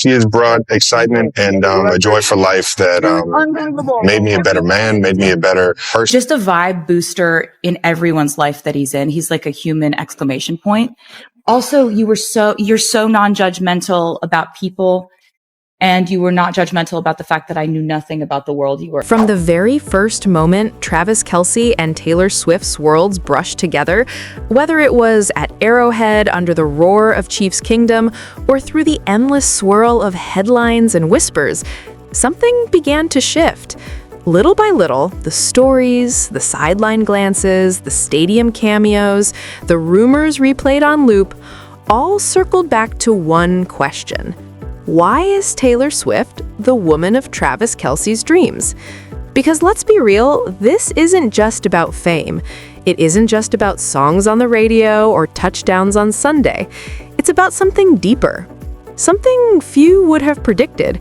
She has brought excitement and a joy for life that made me a better man, made me a better person. Just a vibe booster in everyone's life that he's in. He's like a human exclamation point. Also, you're so non-judgmental about people. And you were not judgmental about the fact that I knew nothing about the world you were. From the very first moment Travis Kelce and Taylor Swift's worlds brushed together, whether it was at Arrowhead under the roar of Chiefs Kingdom or through the endless swirl of headlines and whispers, something began to shift. Little by little, the stories, the sideline glances, the stadium cameos, the rumors replayed on loop, all circled back to one question. Why is Taylor Swift the woman of Travis Kelce's dreams? Because let's be real, this isn't just about fame. It isn't just about songs on the radio or touchdowns on Sunday. It's about something deeper, something few would have predicted.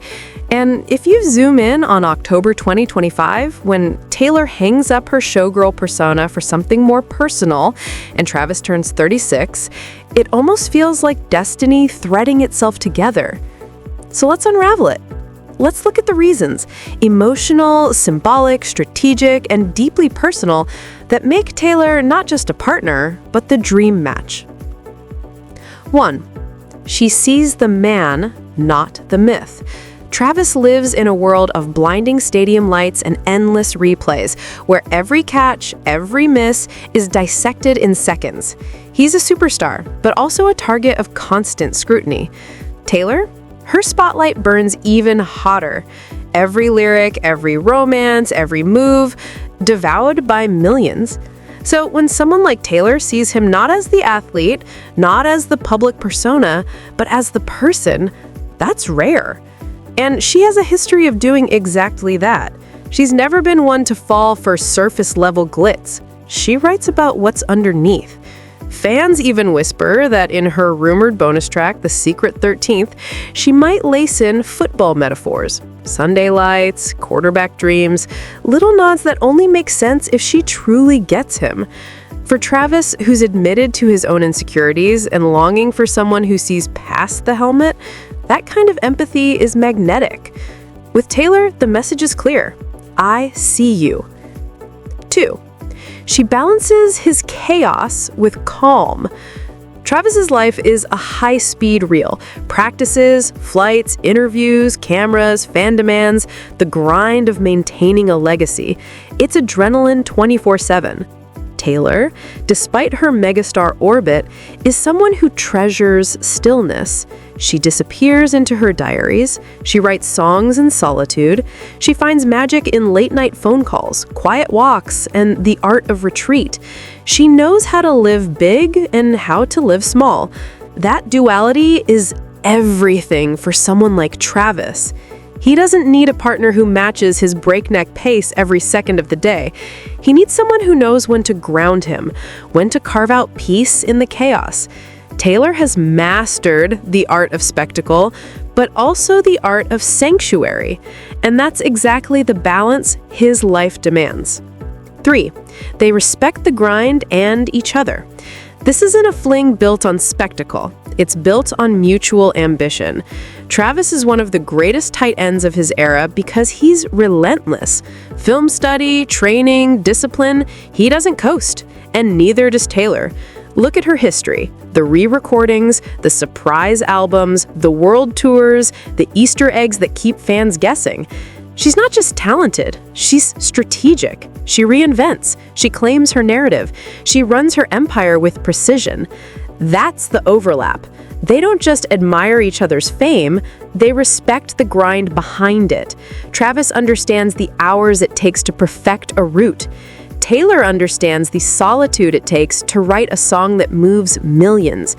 And if you zoom in on October 2025, when Taylor hangs up her showgirl persona for something more personal and Travis turns 36, it almost feels like destiny threading itself together. So let's unravel it. Let's look at the reasons, emotional, symbolic, strategic, and deeply personal, that make Taylor not just a partner, but the dream match. 1. She sees the man, not the myth. Travis lives in a world of blinding stadium lights and endless replays, where every catch, every miss is dissected in seconds. He's a superstar, but also a target of constant scrutiny. Taylor? Her spotlight burns even hotter. Every lyric, every romance, every move, devoured by millions. So when someone like Taylor sees him not as the athlete, not as the public persona, but as the person, that's rare. And she has a history of doing exactly that. She's never been one to fall for surface-level glitz. She writes about what's underneath. Fans even whisper that in her rumored bonus track, The Secret 13th, she might lace in football metaphors, Sunday lights, quarterback dreams, little nods that only make sense if she truly gets him. For Travis, who's admitted to his own insecurities and longing for someone who sees past the helmet, that kind of empathy is magnetic. With Taylor, the message is clear. I see you. 2. She balances his chaos with calm. Travis's life is a high-speed reel. Practices, flights, interviews, cameras, fan demands, the grind of maintaining a legacy. It's adrenaline 24/7. Taylor, despite her megastar orbit, is someone who treasures stillness. She disappears into her diaries. She writes songs in solitude. She finds magic in late-night phone calls, quiet walks, and the art of retreat. She knows how to live big and how to live small. That duality is everything for someone like Travis. He doesn't need a partner who matches his breakneck pace every second of the day. He needs someone who knows when to ground him, when to carve out peace in the chaos. Taylor has mastered the art of spectacle, but also the art of sanctuary, and that's exactly the balance his life demands. 3. They respect the grind and each other. This isn't a fling built on spectacle. It's built on mutual ambition. Travis is one of the greatest tight ends of his era because he's relentless. Film study, training, discipline, he doesn't coast, and neither does Taylor. Look at her history, the re-recordings, the surprise albums, the world tours, the Easter eggs that keep fans guessing. She's not just talented, she's strategic. She reinvents, she claims her narrative, she runs her empire with precision. That's the overlap. They don't just admire each other's fame, they respect the grind behind it. Travis understands the hours it takes to perfect a route. Taylor understands the solitude it takes to write a song that moves millions.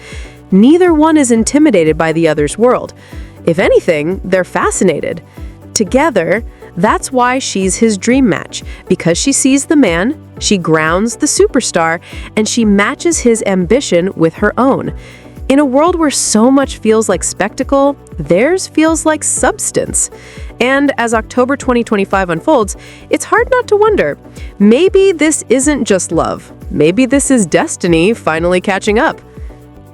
Neither one is intimidated by the other's world. If anything, they're fascinated. Together, that's why she's his dream match, because she sees the man, she grounds the superstar, and she matches his ambition with her own. In a world where so much feels like spectacle, theirs feels like substance. And as October 2025 unfolds, it's hard not to wonder, maybe this isn't just love. Maybe this is destiny finally catching up.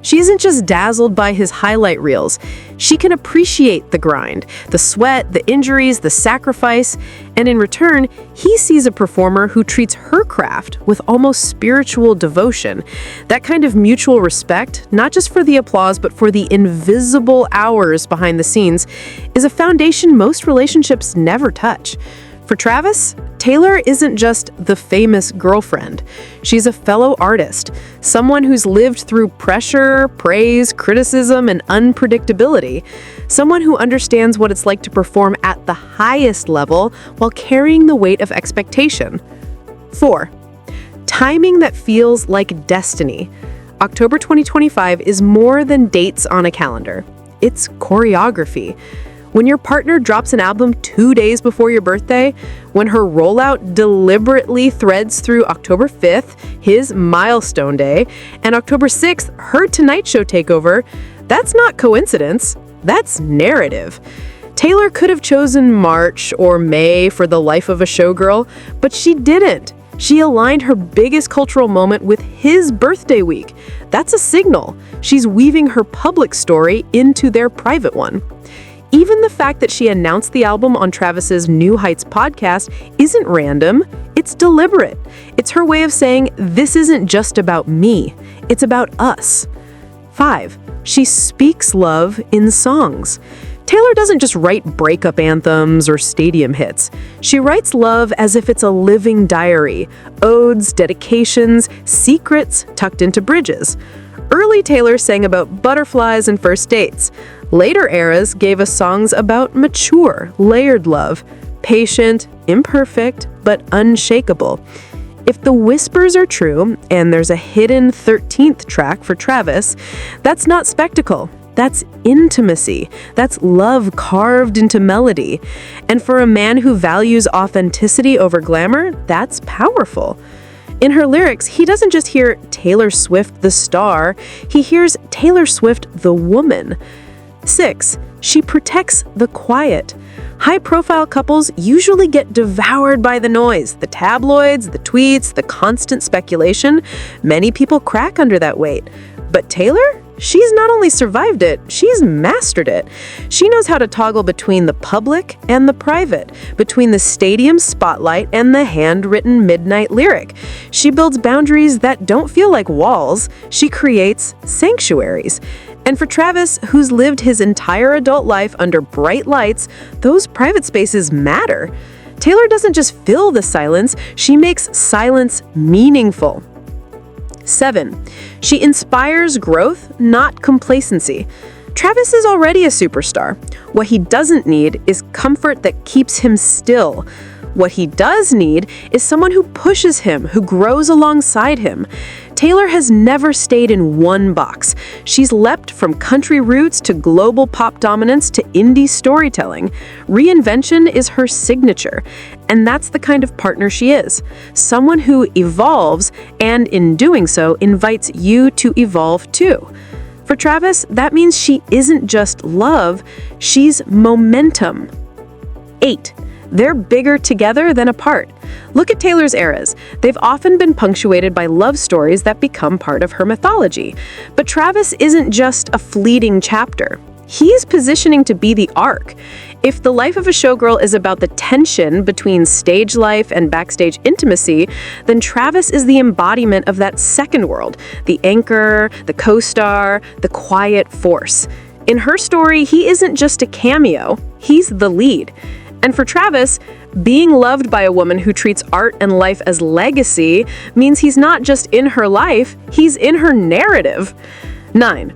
She isn't just dazzled by his highlight reels. She can appreciate the grind, the sweat, the injuries, the sacrifice, and in return, he sees a performer who treats her craft with almost spiritual devotion. That kind of mutual respect, not just for the applause, but for the invisible hours behind the scenes, is a foundation most relationships never touch. For Travis, Taylor isn't just the famous girlfriend. She's a fellow artist, someone who's lived through pressure, praise, criticism, and unpredictability, someone who understands what it's like to perform at the highest level while carrying the weight of expectation. 4. Timing that feels like destiny. October 2025 is more than dates on a calendar. It's choreography. When your partner drops an album 2 days before your birthday, when her rollout deliberately threads through October 5th, his milestone day, and October 6th, her Tonight Show takeover, that's not coincidence, that's narrative. Taylor could have chosen March or May for the life of a showgirl, but she didn't. She aligned her biggest cultural moment with his birthday week. That's a signal. She's weaving her public story into their private one. Even the fact that she announced the album on Travis's New Heights podcast isn't random, it's deliberate. It's her way of saying, this isn't just about me, it's about us. 5. She speaks love in songs. Taylor doesn't just write breakup anthems or stadium hits. She writes love as if it's a living diary, odes, dedications, secrets tucked into bridges. Early Taylor sang about butterflies and first dates. Later eras gave us songs about mature, layered love, patient, imperfect, but unshakable. If the whispers are true, and there's a hidden 13th track for Travis, that's not spectacle. That's intimacy. That's love carved into melody. And for a man who values authenticity over glamour, that's powerful. In her lyrics, he doesn't just hear Taylor Swift the star, he hears Taylor Swift the woman. 6. She protects the quiet. High-profile couples usually get devoured by the noise, the tabloids, the tweets, the constant speculation. Many people crack under that weight. But Taylor? She's not only survived it, she's mastered it. She knows how to toggle between the public and the private, between the stadium spotlight and the handwritten midnight lyric. She builds boundaries that don't feel like walls. She creates sanctuaries. And for Travis, who's lived his entire adult life under bright lights, those private spaces matter. Taylor doesn't just fill the silence, she makes silence meaningful. 7. She inspires growth, not complacency. Travis is already a superstar. What he doesn't need is comfort that keeps him still. What he does need is someone who pushes him, who grows alongside him. Taylor has never stayed in one box. She's leapt from country roots to global pop dominance to indie storytelling. Reinvention is her signature, and that's the kind of partner she is. Someone who evolves, and in doing so, invites you to evolve too. For Travis, that means she isn't just love, she's momentum. 8. They're bigger together than apart. Look at Taylor's eras. They've often been punctuated by love stories that become part of her mythology. But Travis isn't just a fleeting chapter. He's positioning to be the arc. If the life of a showgirl is about the tension between stage life and backstage intimacy, then Travis is the embodiment of that second world, the anchor, the co-star, the quiet force. In her story, he isn't just a cameo, he's the lead. And for Travis, being loved by a woman who treats art and life as legacy means he's not just in her life, he's in her narrative. 9.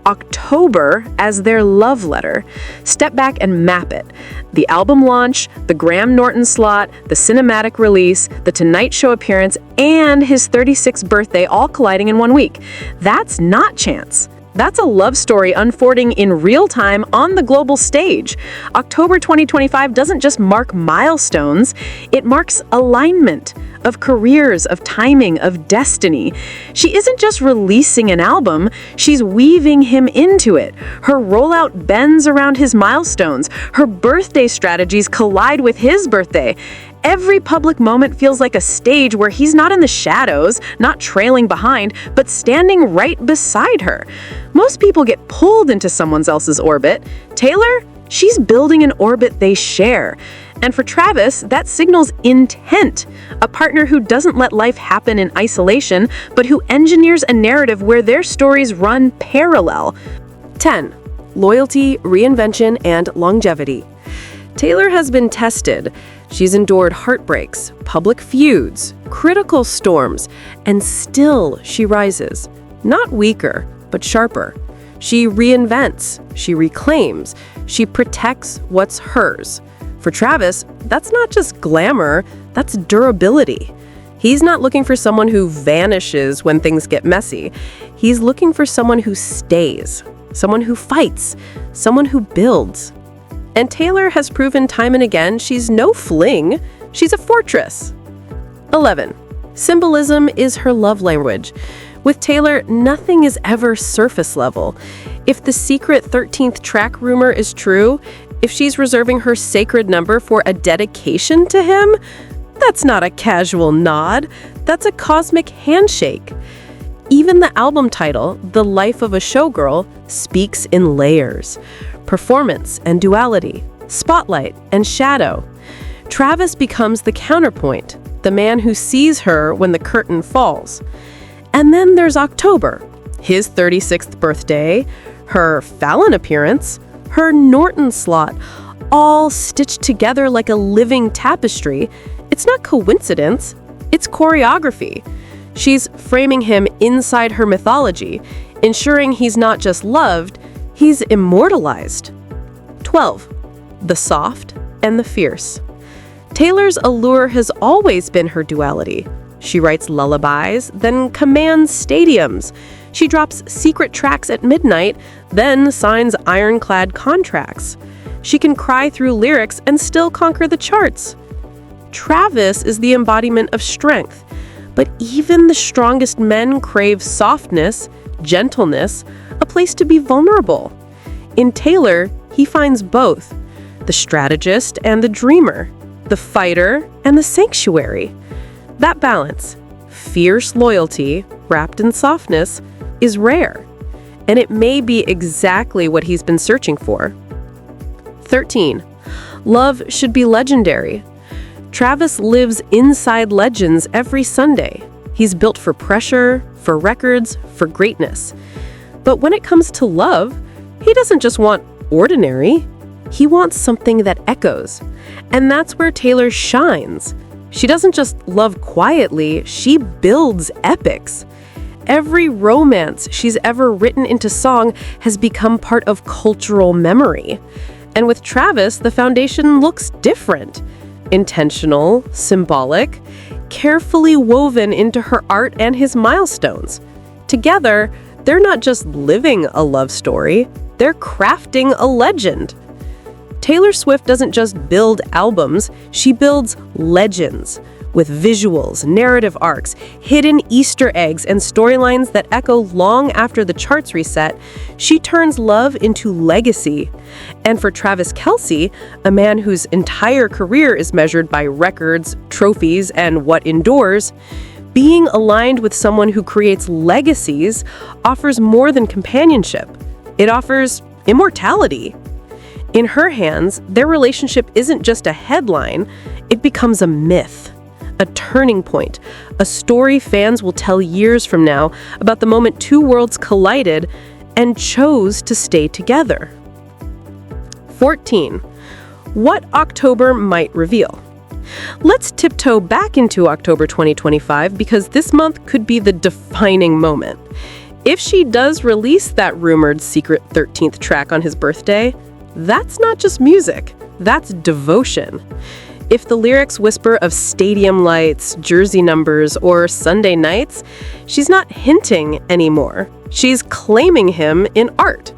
October as their love letter. Step back and map it. The album launch, the Graham Norton slot, the cinematic release, the Tonight Show appearance, and his 36th birthday all colliding in 1 week. That's not chance. That's a love story unfolding in real time on the global stage. October 2025 doesn't just mark milestones, it marks alignment. of careers, of timing, of destiny. She isn't just releasing an album, she's weaving him into it. Her rollout bends around his milestones. Her birthday strategies collide with his birthday. Every public moment feels like a stage where he's not in the shadows, not trailing behind, but standing right beside her. Most people get pulled into someone else's orbit. Taylor, she's building an orbit they share. And for Travis, that signals intent, a partner who doesn't let life happen in isolation, but who engineers a narrative where their stories run parallel. 10. Loyalty, reinvention, and longevity. Taylor has been tested. She's endured heartbreaks, public feuds, critical storms, and still she rises. Not weaker, but sharper. She reinvents, she reclaims, she protects what's hers. For Travis, that's not just glamour, that's durability. He's not looking for someone who vanishes when things get messy. He's looking for someone who stays, someone who fights, someone who builds. And Taylor has proven time and again she's no fling, she's a fortress. 11. Symbolism is her love language. With Taylor, nothing is ever surface level. If the secret 13th track rumor is true, if she's reserving her sacred number for a dedication to him, that's not a casual nod, that's a cosmic handshake. Even the album title, The Life of a Showgirl, speaks in layers. Performance and duality, spotlight and shadow. Travis becomes the counterpoint, the man who sees her when the curtain falls. And then there's October, his 36th birthday, her Fallon appearance, her Norton slot, all stitched together like a living tapestry. It's not coincidence, it's choreography. She's framing him inside her mythology, ensuring he's not just loved, he's immortalized. 12. The soft and the fierce. Taylor's allure has always been her duality. She writes lullabies, then commands stadiums. She drops secret tracks at midnight, then signs ironclad contracts. She can cry through lyrics and still conquer the charts. Travis is the embodiment of strength, but even the strongest men crave softness, gentleness, a place to be vulnerable. In Taylor, he finds both, the strategist and the dreamer, the fighter and the sanctuary. That balance, fierce loyalty wrapped in softness, is rare, and it may be exactly what he's been searching for. 13. Love should be legendary. Travis lives inside legends every Sunday. He's built for pressure, for records, for greatness. But when it comes to love, he doesn't just want ordinary. He wants something that echoes. And that's where Taylor shines. She doesn't just love quietly, she builds epics. Every romance she's ever written into song has become part of cultural memory. And with Travis, the foundation looks different. Intentional, symbolic, carefully woven into her art and his milestones. Together, they're not just living a love story, they're crafting a legend. Taylor Swift doesn't just build albums, she builds legends with visuals, narrative arcs, hidden Easter eggs, and storylines that echo long after the charts reset. She turns love into legacy. And for Travis Kelce, a man whose entire career is measured by records, trophies, and what endures, being aligned with someone who creates legacies offers more than companionship. It offers immortality. In her hands, their relationship isn't just a headline, it becomes a myth, a turning point, a story fans will tell years from now about the moment two worlds collided and chose to stay together. 14. What October might reveal. Let's tiptoe back into October 2025 because this month could be the defining moment. If she does release that rumored secret 13th track on his birthday, that's not just music, that's devotion. If the lyrics whisper of stadium lights, jersey numbers, or Sunday nights, she's not hinting anymore. She's claiming him in art.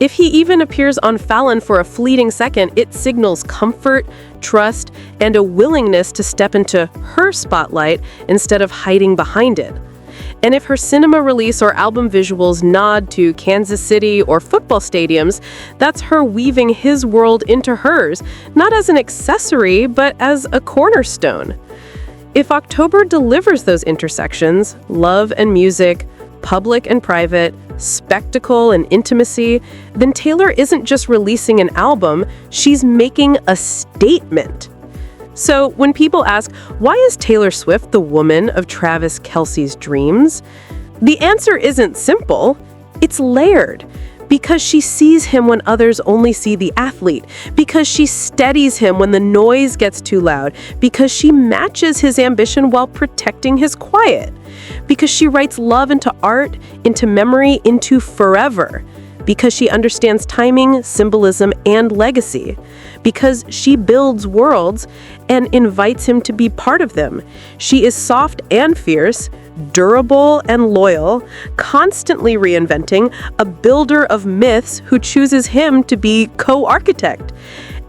If he even appears on Fallon for a fleeting second, it signals comfort, trust, and a willingness to step into her spotlight instead of hiding behind it. And if her cinema release or album visuals nod to Kansas City or football stadiums, that's her weaving his world into hers, not as an accessory, but as a cornerstone. If October delivers those intersections, love and music, public and private, spectacle and intimacy, then Taylor isn't just releasing an album, she's making a statement. So when people ask, why is Taylor Swift the woman of Travis Kelce's dreams? The answer isn't simple, it's layered. Because she sees him when others only see the athlete. Because she steadies him when the noise gets too loud. Because she matches his ambition while protecting his quiet. Because she writes love into art, into memory, into forever. Because she understands timing, symbolism, and legacy. Because she builds worlds and invites him to be part of them. She is soft and fierce, durable and loyal, constantly reinventing, a builder of myths who chooses him to be co-architect.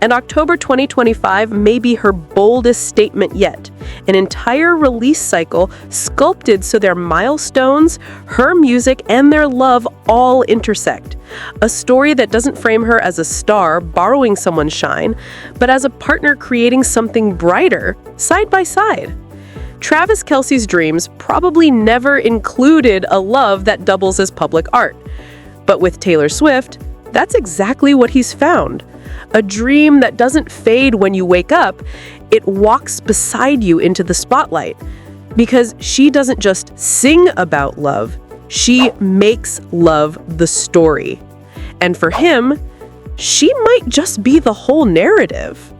And October 2025 may be her boldest statement yet. An entire release cycle sculpted so their milestones, her music, and their love all intersect. A story that doesn't frame her as a star borrowing someone's shine, but as a partner creating something brighter, side by side. Travis Kelce's dreams probably never included a love that doubles as public art. But with Taylor Swift, that's exactly what he's found. A dream that doesn't fade when you wake up, it walks beside you into the spotlight. Because she doesn't just sing about love, she makes love the story. And for him, she might just be the whole narrative.